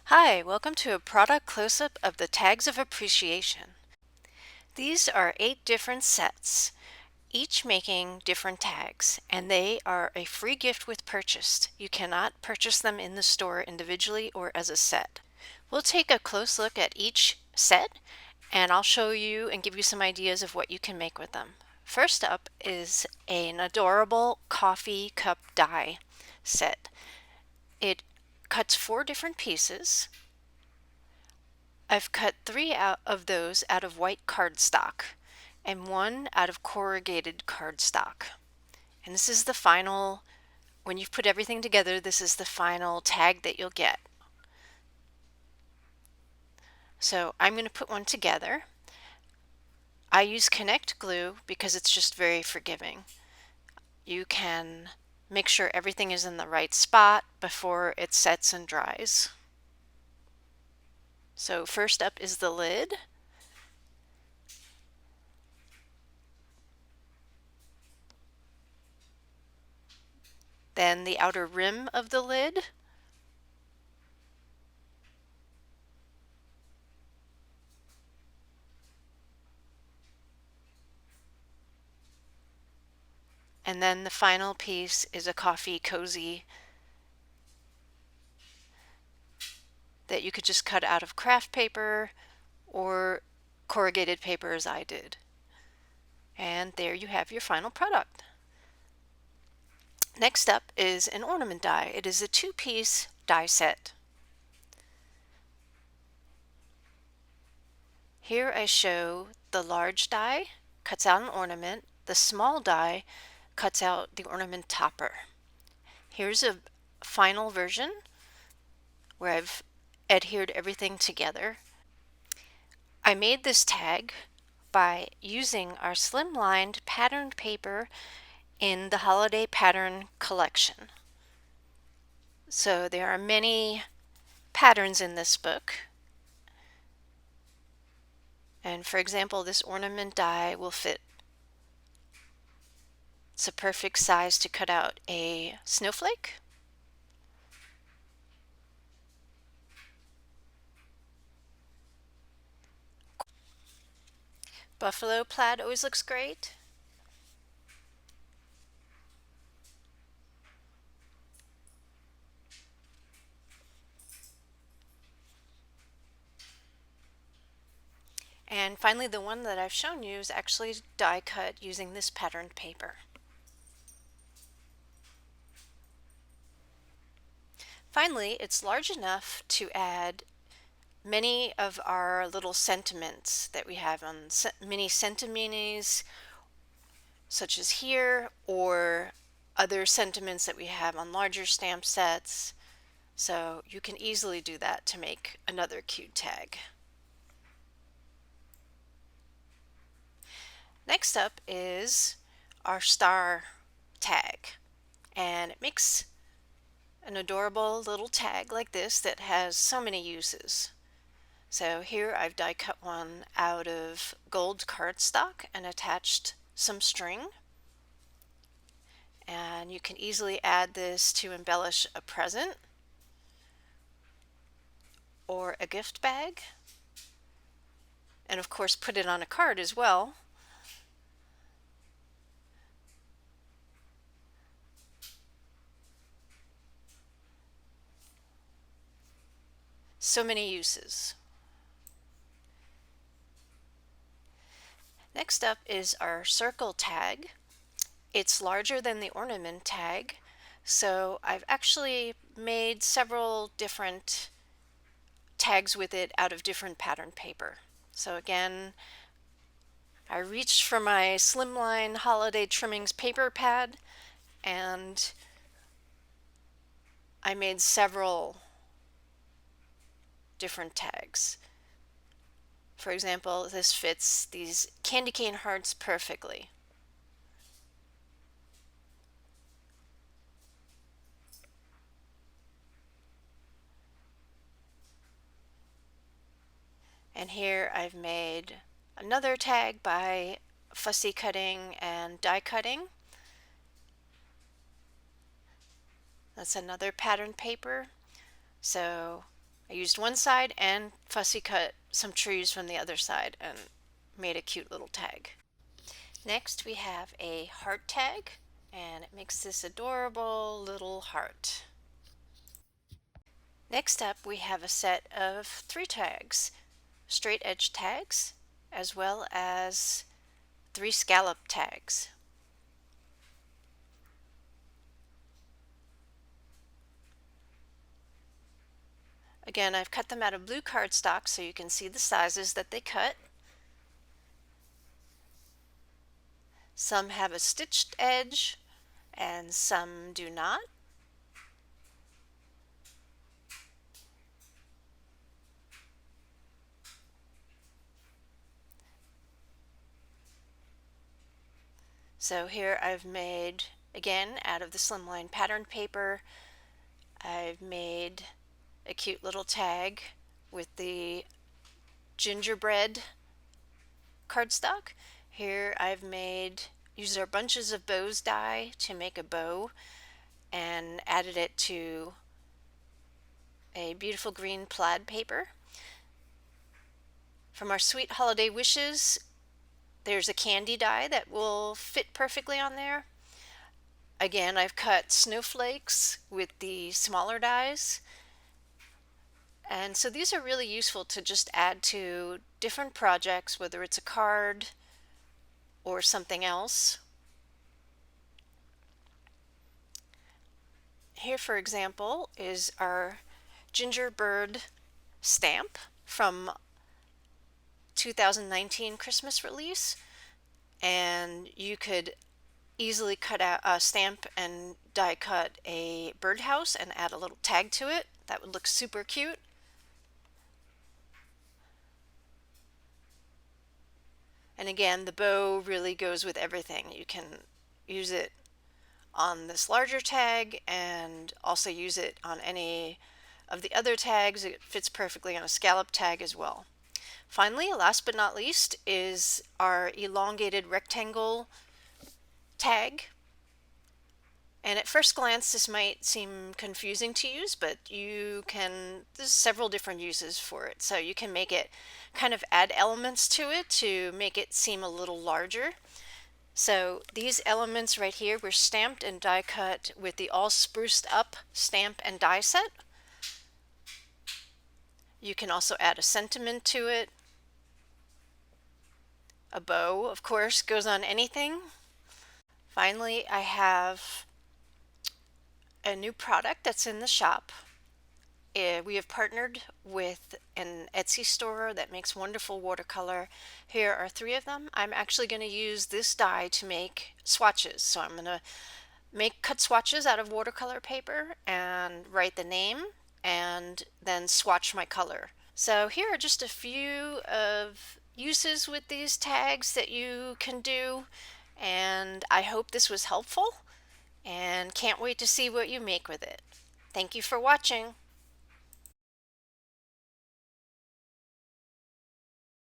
Hi, welcome to a product close-up of the Tags of Appreciation. These are 8 different sets, each making different tags, and they are a free gift with purchase. You cannot purchase them in the store individually or as a set. We'll take a close look at each set, and I'll show you and give you some ideas of what you can make with them. First up is an adorable coffee cup die set. It cuts 4 different pieces. I've cut 3 out of those out of white cardstock and 1 out of corrugated cardstock. And this is the final, when you've put everything together, this is the final tag that you'll get. So I'm going to put one together. I use Connect glue because it's just very forgiving. You can make sure everything is in the right spot before it sets and dries. So first up is the lid. Then the outer rim of the lid. And then the final piece is a coffee cozy that you could just cut out of craft paper or corrugated paper as I did. And there you have your final product. Next up is an ornament die. It is a 2-piece die set. Here I show the large die cuts out an ornament, the small die cuts out the ornament topper. Here's a final version where I've adhered everything together. I made this tag by using our slim-lined patterned paper in the holiday pattern collection. So there are many patterns in this book. And for example, this ornament die will fit. It's a perfect size to cut out a snowflake. Buffalo plaid always looks great. And finally, the one that I've shown you is actually die cut using this patterned paper. Finally, it's large enough to add many of our little sentiments that we have on mini sentiminis, such as here, or other sentiments that we have on larger stamp sets. So you can easily do that to make another cute tag. Next up is our star tag, and it makes an adorable little tag like this that has so many uses. So here I've die cut one out of gold cardstock and attached some string. And you can easily add this to embellish a present or a gift bag. And of course put it on a card as well. So many uses. Next up is our circle tag. It's larger than the ornament tag, so I've actually made several different tags with it out of different pattern paper. So again, I reached for my Slimline Holiday Trimmings paper pad and I made several different tags. For example, this fits these candy cane hearts perfectly. And here I've made another tag by fussy cutting and die cutting. That's another pattern paper. So I used one side and fussy cut some trees from the other side and made a cute little tag. Next we have a heart tag, and it makes this adorable little heart. Next up we have a set of 3 tags, straight edge tags, as well as 3 scallop tags. Again, I've cut them out of blue cardstock so you can see the sizes that they cut. Some have a stitched edge and some do not. So here I've made, again, out of the slimline patterned paper, I've made a cute little tag with the gingerbread cardstock. Here I've used our bunches of bows die to make a bow and added it to a beautiful green plaid paper. From our sweet holiday wishes, there's a candy die that will fit perfectly on there. Again, I've cut snowflakes with the smaller dies. And so these are really useful to just add to different projects, whether it's a card or something else. Here, for example, is our gingerbird stamp from 2019 Christmas release, and you could easily cut out a stamp and die cut a birdhouse and add a little tag to it. That would look super cute. And again, the bow really goes with everything. You can use it on this larger tag and also use it on any of the other tags. It fits perfectly on a scallop tag as well. Finally, last but not least, is our elongated rectangle tag. And at first glance this might seem confusing to use, but there's several different uses for it. So you can make it kind of add elements to it to make it seem a little larger. So these elements right here were stamped and die cut with the all spruced up stamp and die set. You can also add a sentiment to it. A bow, of course, goes on anything. Finally, I have a new product that's in the shop. We have partnered with an Etsy store that makes wonderful watercolor. Here are 3 of them. I'm actually going to use this die to make swatches. So I'm going to cut swatches out of watercolor paper and write the name and then swatch my color. So here are just a few of uses with these tags that you can do, and I hope this was helpful and can't wait to see what you make with it. Thank you for watching.